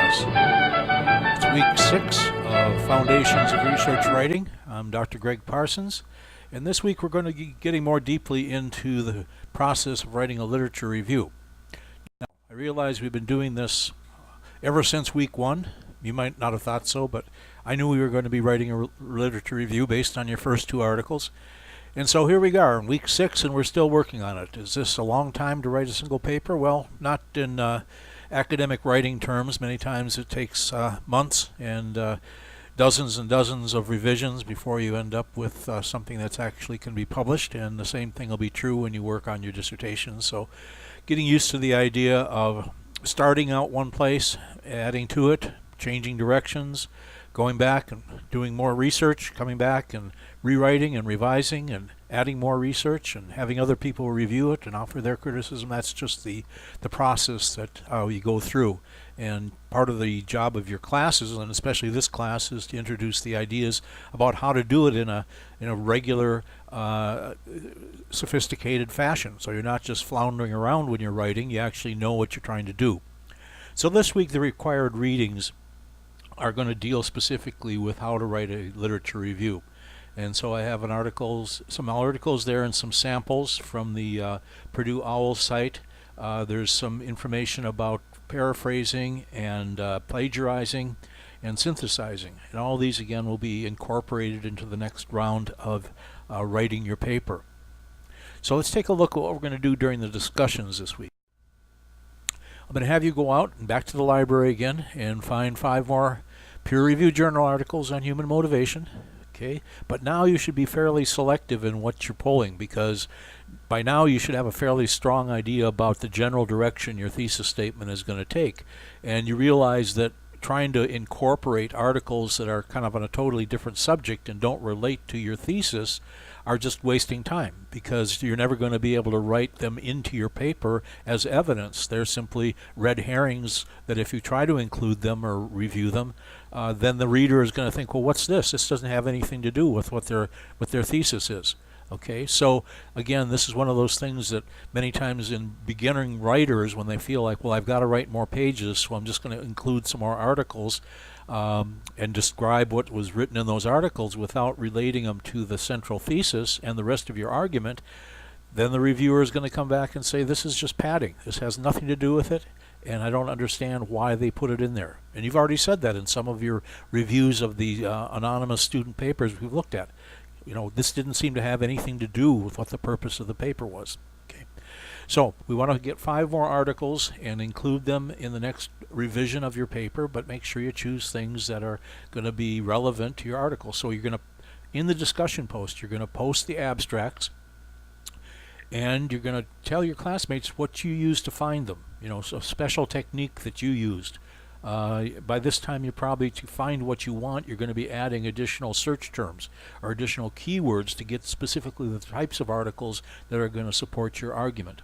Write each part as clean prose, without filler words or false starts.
Class. It's week 6 of Foundations of Research Writing. I'm Dr. Greg Parsons, and this week we're going to be getting more deeply into the process of writing a literature review. Now, I realize we've been doing this ever since week 1. You might not have thought so, but I knew we were going to be writing a literature review based on your first 2 articles. And so here we are in week 6, and we're still working on it. Is this a long time to write a single paper? Well, not in academic writing terms. Many times it takes months and dozens of revisions before you end up with something that's actually can be published, and the same thing will be true when you work on your dissertation. So getting used to the idea of starting out one place, adding to it, changing directions, going back and doing more research, coming back and rewriting and revising and adding more research and having other people review it and offer their criticism. That's just the process that you go through. And part of the job of your classes, and especially this class, is to introduce the ideas about how to do it in a regular, sophisticated fashion. So you're not just floundering around when you're writing, you actually know what you're trying to do. So this week the required readings are going to deal specifically with how to write a literature review. And so I have some articles there and some samples from the Purdue OWL site. There's some information about paraphrasing and plagiarizing and synthesizing. And all these again will be incorporated into the next round of writing your paper. So let's take a look at what we're going to do during the discussions this week. I'm going to have you go out and back to the library again and find 5 more peer-reviewed journal articles on human motivation. Okay, but now you should be fairly selective in what you're pulling, because by now you should have a fairly strong idea about the general direction your thesis statement is going to take. And you realize that trying to incorporate articles that are kind of on a totally different subject and don't relate to your thesis are just wasting time, because you're never going to be able to write them into your paper as evidence. They're simply red herrings that if you try to include them or review them, then the reader is going to think, well, what's this? This doesn't have anything to do with what their thesis is. Okay, so again, this is one of those things that many times in beginning writers, when they feel like, well, I've got to write more pages, so I'm just going to include some more articles and describe what was written in those articles without relating them to the central thesis and the rest of your argument, then the reviewer is going to come back and say, this is just padding. This has nothing to do with it, and I don't understand why they put it in there. And you've already said that in some of your reviews of the anonymous student papers we've looked at. You know, this didn't seem to have anything to do with what the purpose of the paper was. Okay, so we want to get 5 more articles and include them in the next revision of your paper, but make sure you choose things that are going to be relevant to your article. So you're going to, in the discussion post, you're going to post the abstracts, and you're going to tell your classmates what you used to find them. You know, so a special technique that you used. By this time, you probably, to find what you want, you're going to be adding additional search terms or additional keywords to get specifically the types of articles that are going to support your argument.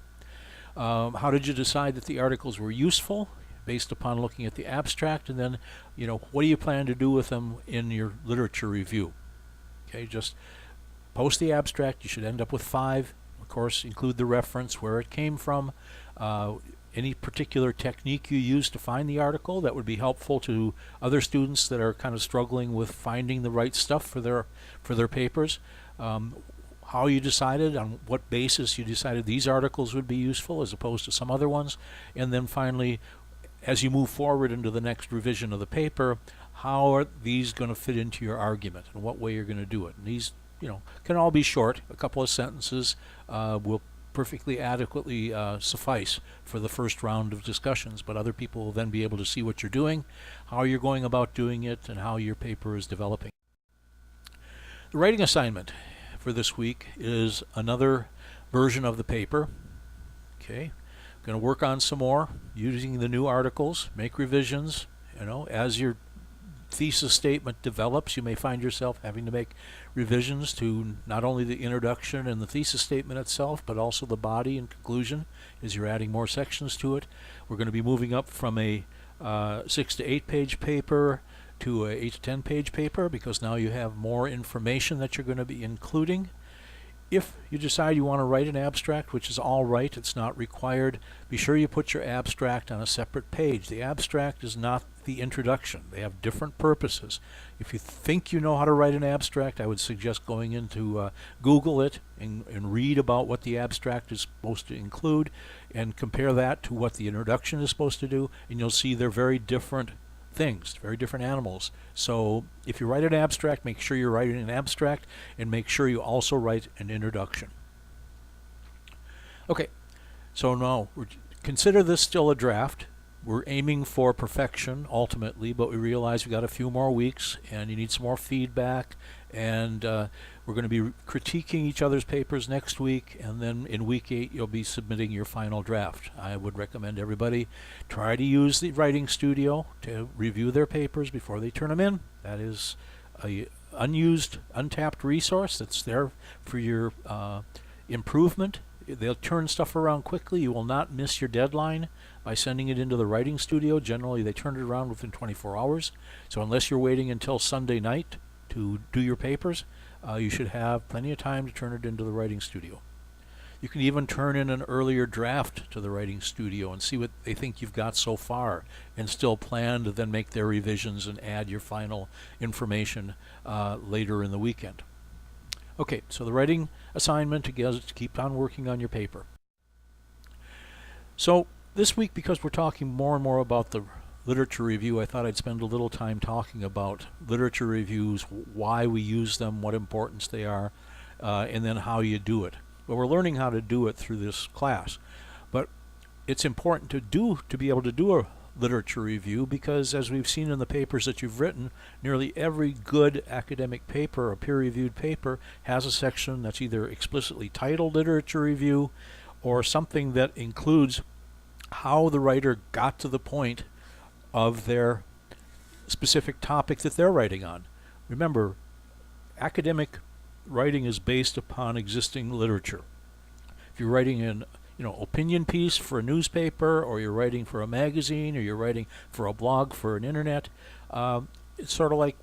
How did you decide that the articles were useful? Based upon looking at the abstract, and then, you know, what do you plan to do with them in your literature review? Okay, just post the abstract. You should end up with 5. Of course, include the reference, where it came from, any particular technique you use to find the article that would be helpful to other students that are kind of struggling with finding the right stuff for their papers. How you decided, on what basis you decided these articles would be useful as opposed to some other ones. And then finally, as you move forward into the next revision of the paper, how are these going to fit into your argument and what way you're going to do it. And these, you know, can all be short. A couple of sentences will perfectly adequately suffice for the first round of discussions, but other people will then be able to see what you're doing, how you're going about doing it, and how your paper is developing. The writing assignment for this week is another version of the paper. Okay, I'm going to work on some more using the new articles, make revisions. You know, as your thesis statement develops, you may find yourself having to make revisions to not only the introduction and the thesis statement itself, but also the body and conclusion as you're adding more sections to it. We're going to be moving up from a 6 to 8 page paper to a 8 to 10 page paper, because now you have more information that you're going to be including. If you decide you want to write an abstract, which is all right, it's not required, be sure you put your abstract on a separate page. The abstract is not the introduction. They have different purposes. If you think you know how to write an abstract, I would suggest going into Google it and read about what the abstract is supposed to include and compare that to what the introduction is supposed to do, and you'll see they're very different things, very different animals. So if you write an abstract, make sure you're writing an abstract, and make sure you also write an introduction. Okay, so now consider this still a draft. We're aiming for perfection ultimately, but we realize we got a few more weeks and you need some more feedback, and we're going to be critiquing each other's papers next week, and then in week 8 you'll be submitting your final draft. I would recommend everybody try to use the writing studio to review their papers before they turn them in. That is a unused, untapped resource that's there for your improvement. They'll turn stuff around quickly. You will not miss your deadline by sending it into the writing studio. Generally, they turn it around within 24 hours. So unless you're waiting until Sunday night to do your papers, you should have plenty of time to turn it into the writing studio. You can even turn in an earlier draft to the writing studio and see what they think you've got so far, and still plan to then make their revisions and add your final information later in the weekend. Okay, so the writing assignment is to keep on working on your paper. So this week, because we're talking more and more about the literature review, I thought I'd spend a little time talking about literature reviews, why we use them, what importance they are, and then how you do it. Well, we're learning how to do it through this class, but it's important to be able to do a literature review, because as we've seen in the papers that you've written, nearly every good academic paper, a peer-reviewed paper, has a section that's either explicitly titled literature review or something that includes how the writer got to the point of their specific topic that they're writing on. Remember, academic writing is based upon existing literature. If you're writing an opinion piece for a newspaper, or you're writing for a magazine, or you're writing for a blog for an internet, it's sort of like,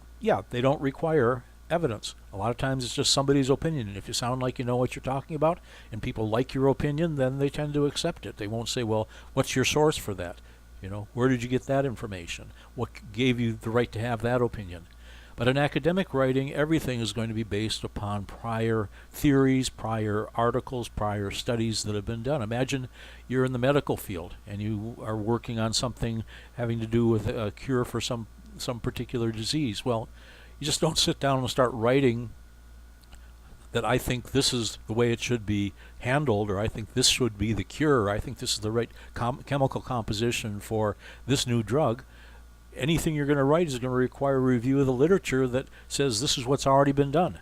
they don't require evidence. A lot of times it's just somebody's opinion, and if you sound like you know what you're talking about and people like your opinion, then they tend to accept it. They won't say, well, what's your source for that? Where did you get that information? What gave you the right to have that opinion? But in academic writing, everything is going to be based upon prior theories, prior articles, prior studies that have been done. Imagine you're in the medical field and you are working on something having to do with a cure for some particular disease. Well, you just don't sit down and start writing that I think this is the way it should be handled, or I think this should be the cure, or I think this is the right chemical composition for this new drug. Anything you're going to write is going to require a review of the literature that says this is what's already been done,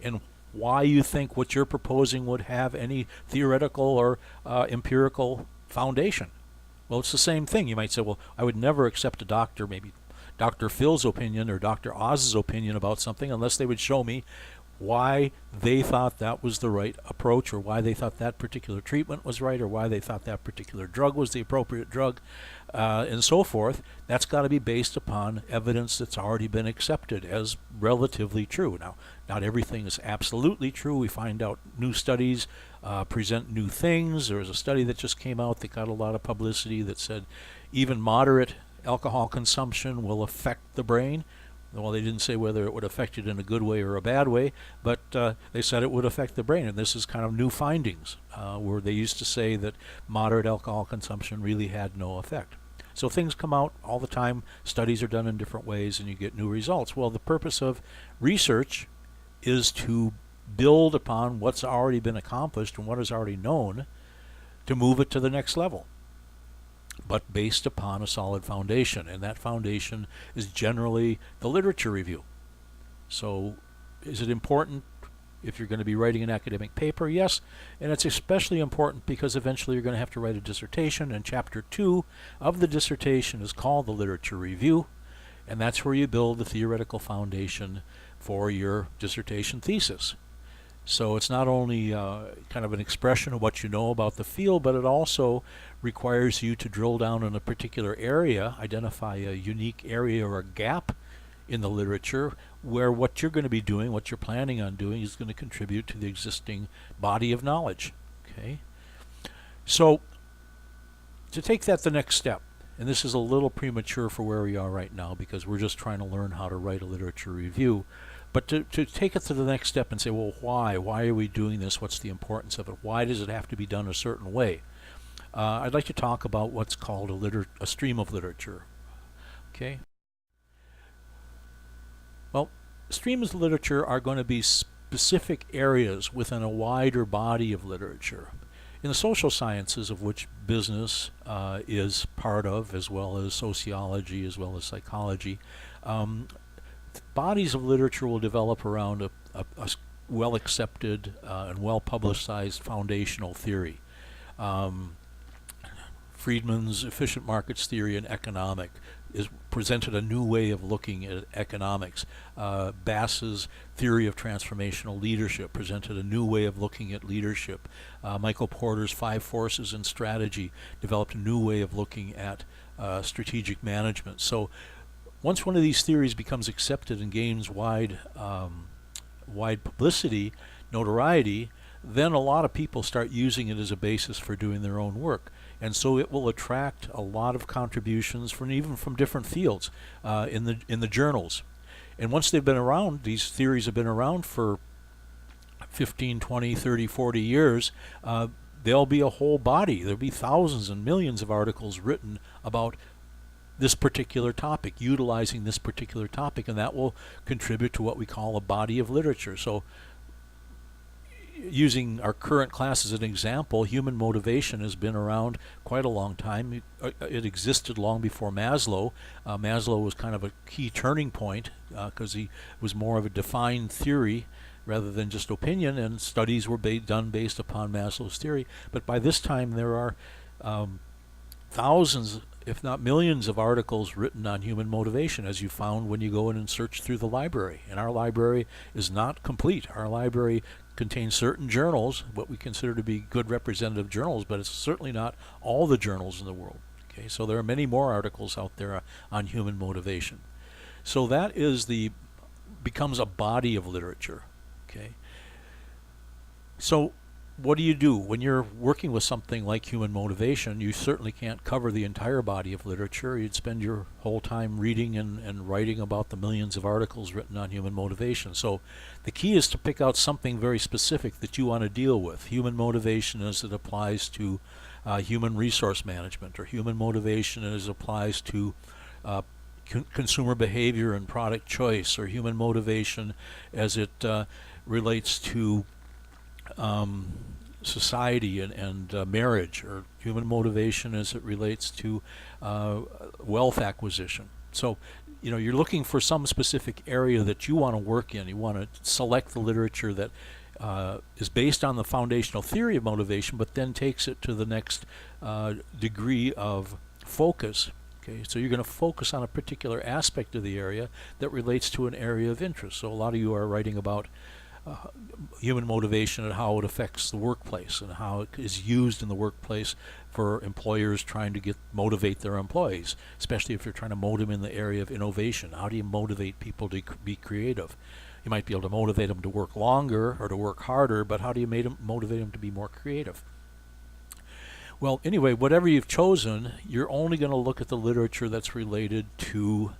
and why you think what you're proposing would have any theoretical or empirical foundation. Well, it's the same thing. You might say, well, I would never accept maybe Dr. Phil's opinion or Dr. Oz's opinion about something unless they would show me why they thought that was the right approach, or why they thought that particular treatment was right, or why they thought that particular drug was the appropriate drug, and so forth. That's got to be based upon evidence that's already been accepted as relatively true. Now, not everything is absolutely true. We find out new studies present new things. There was a study that just came out that got a lot of publicity that said even moderate alcohol consumption will affect the brain. Well, they didn't say whether it would affect it in a good way or a bad way, but they said it would affect the brain. And this is kind of new findings, where they used to say that moderate alcohol consumption really had no effect. So things come out all the time. Studies are done in different ways, and you get new results. Well, the purpose of research is to build upon what's already been accomplished and what is already known to move it to the next level, but based upon a solid foundation, and that foundation is generally the literature review. So is it important if you're going to be writing an academic paper? Yes, and it's especially important because eventually you're going to have to write a dissertation, and chapter 2 of the dissertation is called the literature review, and that's where you build the theoretical foundation for your dissertation thesis. So it's not only kind of an expression of what you know about the field, but it also requires you to drill down in a particular area, identify a unique area or a gap in the literature where what you're going to be doing, what you're planning on doing, is going to contribute to the existing body of knowledge. Okay? So, to take that the next step, and this is a little premature for where we are right now because we're just trying to learn how to write a literature review, but to take it to the next step and say, well, why? Why are we doing this? What's the importance of it? Why does it have to be done a certain way? I'd like to talk about what's called a stream of literature. Okay? Well, streams of literature are going to be specific areas within a wider body of literature. In the social sciences, of which business is part of, as well as sociology, as well as psychology, bodies of literature will develop around a well-accepted and well-publicized foundational theory. Friedman's efficient markets theory in economic is presented a new way of looking at economics. Bass's theory of transformational leadership presented a new way of looking at leadership. Michael Porter's 5 forces in strategy developed a new way of looking at strategic management. So once one of these theories becomes accepted and gains wide publicity, notoriety, then a lot of people start using it as a basis for doing their own work. And so it will attract a lot of contributions from even from different fields in the journals. And once they've been around, these theories have been around for 15, 20, 30, 40 years, there'll be a whole body. There'll be thousands and millions of articles written about this particular topic, utilizing this particular topic, and that will contribute to what we call a body of literature. So using our current class as an example, human motivation has been around quite a long time. It existed long before Maslow. Maslow was kind of a key turning point because he was more of a defined theory rather than just opinion, and studies were done based upon Maslow's theory. But by this time there are thousands, if not millions, of articles written on human motivation, as you found when you go in and search through the library. And our library is not complete. Our library contains certain journals, what we consider to be good representative journals, but it's certainly not all the journals in the world. Okay, so there are many more articles out there on human motivation. So that becomes a body of literature. Okay. So what do you do when you're working with something like human motivation? You certainly can't cover the entire body of literature. You'd spend your whole time reading and writing about the millions of articles written on human motivation. So the key is to pick out something very specific that you want to deal with. Human motivation as it applies to human resource management, or human motivation as it applies to consumer behavior and product choice, or human motivation as it relates to society and marriage, or human motivation as it relates to wealth acquisition. So, you know, you're looking for some specific area that you want to work in. You want to select the literature that is based on the foundational theory of motivation, but then takes it to the next degree of focus. Okay, so you're going to focus on a particular aspect of the area that relates to an area of interest. So a lot of you are writing about human motivation and how it affects the workplace and how it is used in the workplace for employers trying to motivate their employees, especially if you're trying to motivate them in the area of innovation. How do you motivate people to be creative? You might be able to motivate them to work longer or to work harder, but how do you motivate them to be more creative? Well, anyway, whatever you've chosen, you're only going to look at the literature that's related to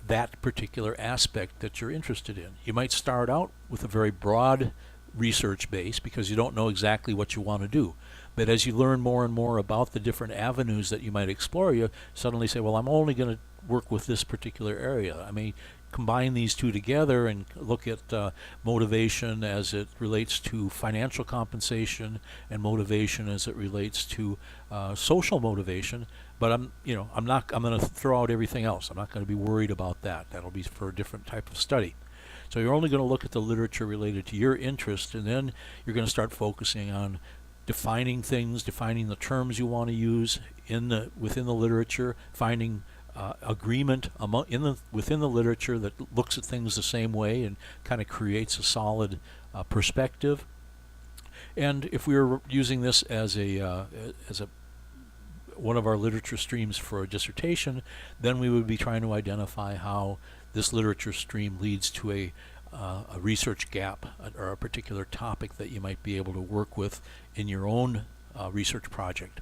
that particular aspect that you're interested in. You might start out with a very broad research base because you don't know exactly what you want to do. But as you learn more and more about the different avenues that you might explore, you suddenly say, well, I'm only going to work with this particular area. I may combine these two together and look at motivation as it relates to financial compensation and motivation as it relates to social motivation. But I'm going to throw out everything else. I'm not going to be worried about that. That'll be for a different type of study. So you're only going to look at the literature related to your interest, and then you're going to start focusing on defining things, defining the terms you want to use within the literature, finding agreement within the literature that looks at things the same way and kind of creates a solid perspective. And if we were using this as one of our literature streams for a dissertation, then we would be trying to identify how this literature stream leads to a research gap or a particular topic that you might be able to work with in your own research project.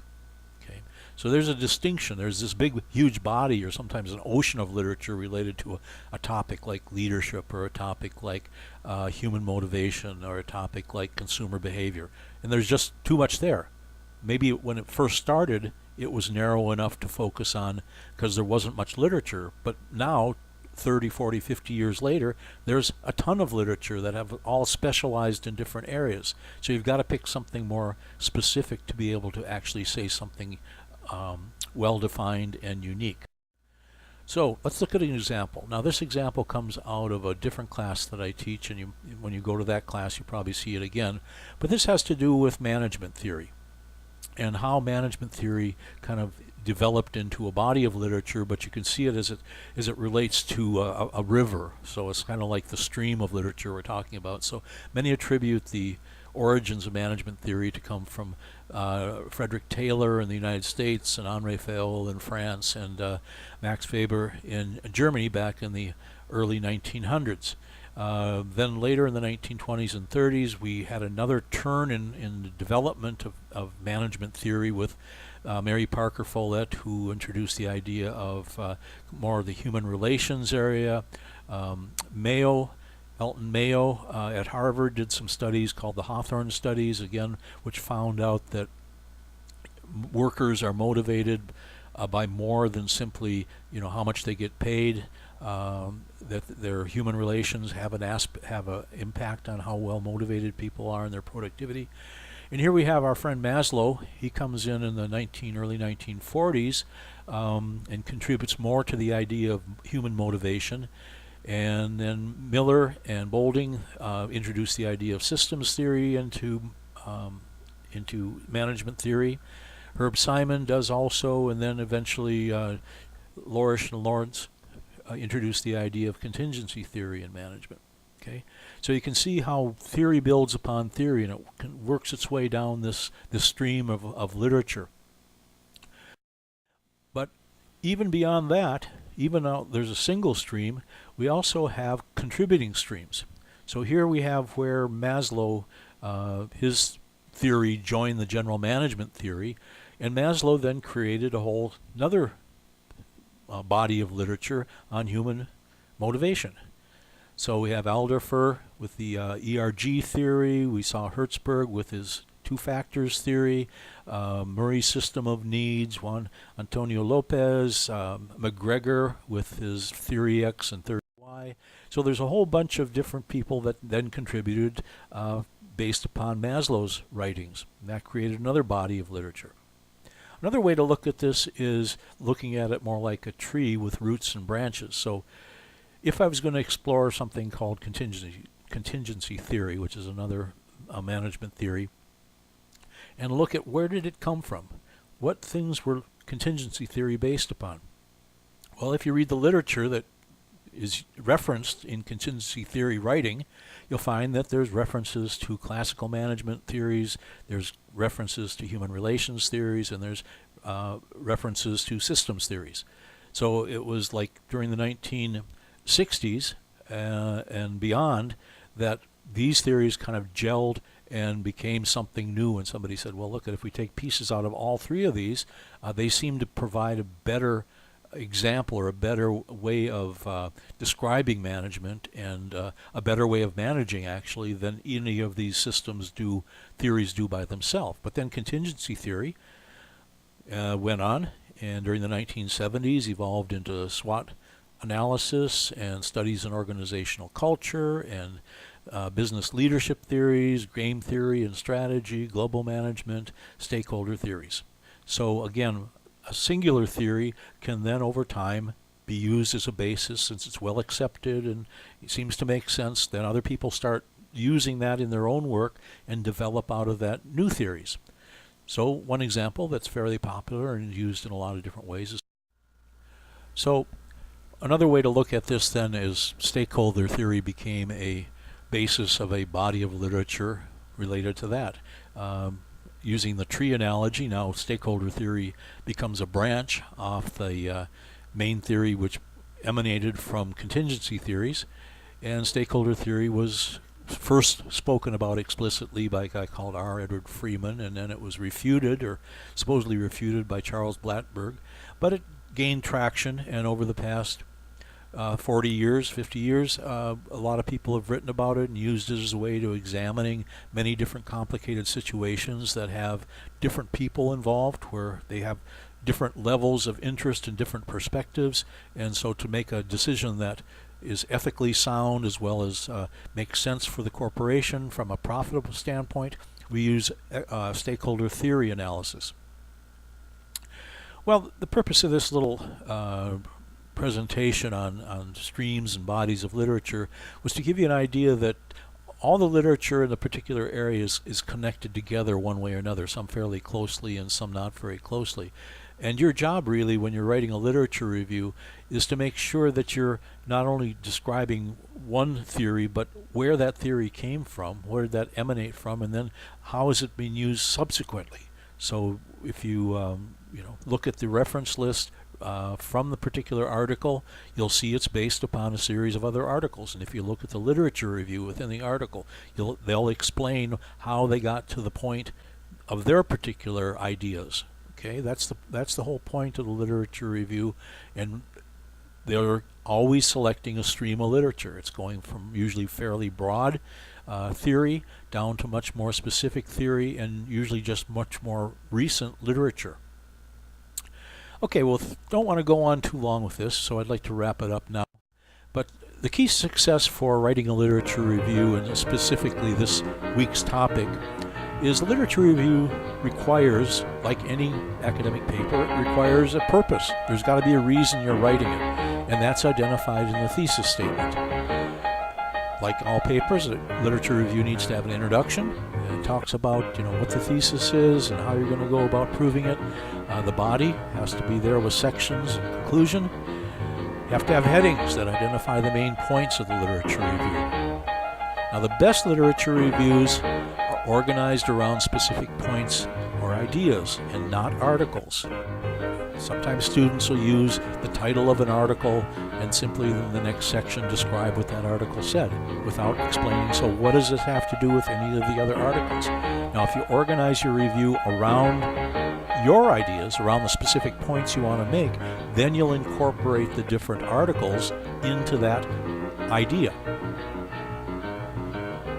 Okay, so there's a distinction. There's this big, huge body, or sometimes an ocean of literature related to a topic like leadership, or a topic like human motivation, or a topic like consumer behavior, and there's just too much there. Maybe when it first started, it was narrow enough to focus on because there wasn't much literature, but now 30, 40, 50 years later, there's a ton of literature that have all specialized in different areas. So you've got to pick something more specific to be able to actually say something well-defined and unique. So let's look at an example. Now this example comes out of a different class that I teach, and when you go to that class you probably see it again. But this has to do with management theory and how management theory kind of developed into a body of literature, but you can see it as it relates to a river. So it's kind of like the stream of literature we're talking about. So many attribute the origins of management theory to come from Frederick Taylor in the United States, and Henri Fayol in France, and Max Weber in Germany back in the early 1900s. Then later in the 1920s and 30s, we had another turn in the development of management theory with Mary Parker Follett, who introduced the idea of more of the human relations area. Elton Mayo at Harvard did some studies called the Hawthorne studies, again, which found out that workers are motivated by more than simply, how much they get paid. That their human relations have an impact on how well motivated people are and their productivity. And here we have our friend Maslow. He comes in the early 1940s and contributes more to the idea of human motivation. And then Miller and Boulding introduced the idea of systems theory into management theory. Herb Simon does also, and then eventually Lorish and Lawrence introduced the idea of contingency theory in management. Okay, so you can see how theory builds upon theory, and it works its way down this stream of literature. But even beyond that, even though there's a single stream, we also have contributing streams. So here we have where Maslow, his theory joined the general management theory, and Maslow then created a whole another body of literature on human motivation. So we have Alderfer with the ERG theory. We saw Hertzberg with his two factors theory, Murray's system of needs, Juan Antonio Lopez, McGregor with his theory X and theory Y. So there's a whole bunch of different people that then contributed based upon Maslow's writings. And that created another body of literature. Another way to look at this is looking at it more like a tree with roots and branches. So if I was going to explore something called contingency theory, which is another management theory, and look at where did it come from? What things were contingency theory based upon? Well, if you read the literature that is referenced in contingency theory writing, you'll find that there's references to classical management theories, there's references to human relations theories, and there's references to systems theories. So it was like during the 1960s and beyond that these theories kind of gelled and became something new, and somebody said, well, look, if we take pieces out of all three of these, they seem to provide a better example or a better way of describing management and a better way of managing actually than any of these theories do by themselves. But then contingency theory went on, and during the 1970s evolved into SWOT analysis and studies in organizational culture and business leadership theories, game theory and strategy, global management, stakeholder theories. So again, a singular theory can then over time be used as a basis since it's well accepted and it seems to make sense. Then other people start using that in their own work and develop out of that new theories. So one example that's fairly popular and used in a lot of different ways is so another way to look at this then is stakeholder theory became a basis of a body of literature related to that. Using the tree analogy, now stakeholder theory becomes a branch off the main theory, which emanated from contingency theories, and stakeholder theory was first spoken about explicitly by a guy called R. Edward Freeman, and then it was refuted, or supposedly refuted, by Charles Blattberg. But it gained traction, and over the past 40 years, 50 years, a lot of people have written about it and used it as a way to examining many different complicated situations that have different people involved, where they have different levels of interest and different perspectives, and so to make a decision that is ethically sound as well as makes sense for the corporation from a profitable standpoint, we use stakeholder theory analysis. Well, the purpose of this little presentation on streams and bodies of literature was to give you an idea that all the literature in the particular area is connected together one way or another, some fairly closely and some not very closely. And your job really when you're writing a literature review is to make sure that you're not only describing one theory, but where that theory came from, where did that emanate from, and then how is it being used subsequently. So if you look at the reference list from the particular article, you'll see it's based upon a series of other articles. And if you look at the literature review within the article, they'll explain how they got to the point of their particular ideas. Okay, that's the whole point of the literature review, and they're always selecting a stream of literature. It's going from usually fairly broad theory down to much more specific theory, and usually just much more recent literature. Okay, well, don't want to go on too long with this, so I'd like to wrap it up now. But the key to success for writing a literature review, and specifically this week's topic, is literature review requires, like any academic paper, it requires a purpose. There's got to be a reason you're writing it, and that's identified in the thesis statement. Like all papers, a literature review needs to have an introduction. It talks about what the thesis is and how you're going to go about proving it. The body has to be there with sections and conclusion. You have to have headings that identify the main points of the literature review. Now, the best literature reviews are organized around specific points or ideas and not articles. Sometimes students will use the title of an article and simply in the next section describe what that article said without explaining, so what does this have to do with any of the other articles? Now, if you organize your review around your ideas, around the specific points you want to make, then you'll incorporate the different articles into that idea.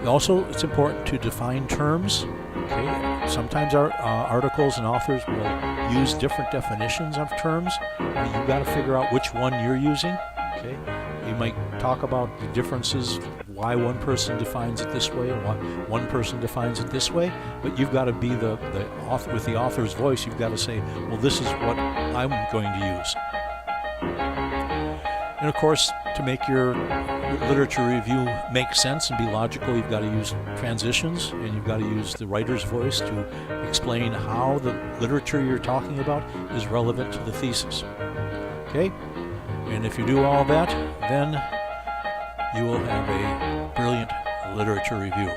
Also, it's important to define terms. Okay, sometimes our articles and authors will use different definitions of terms. You've got to figure out which one you're using. Okay, you might talk about the differences, why one person defines it this way and why one person defines it this way. But you've got to be the author with the author's voice. You've got to say, well, this is what I'm going to use. And of course, to make your literature review make sense and be logical, you've got to use transitions, and you've got to use the writer's voice to explain how the literature you're talking about is relevant to the thesis. Okay? And if you do all that, then you will have a brilliant literature review.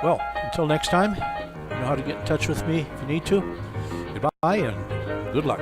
Well, until next time, you know how to get in touch with me if you need to. Goodbye and good luck.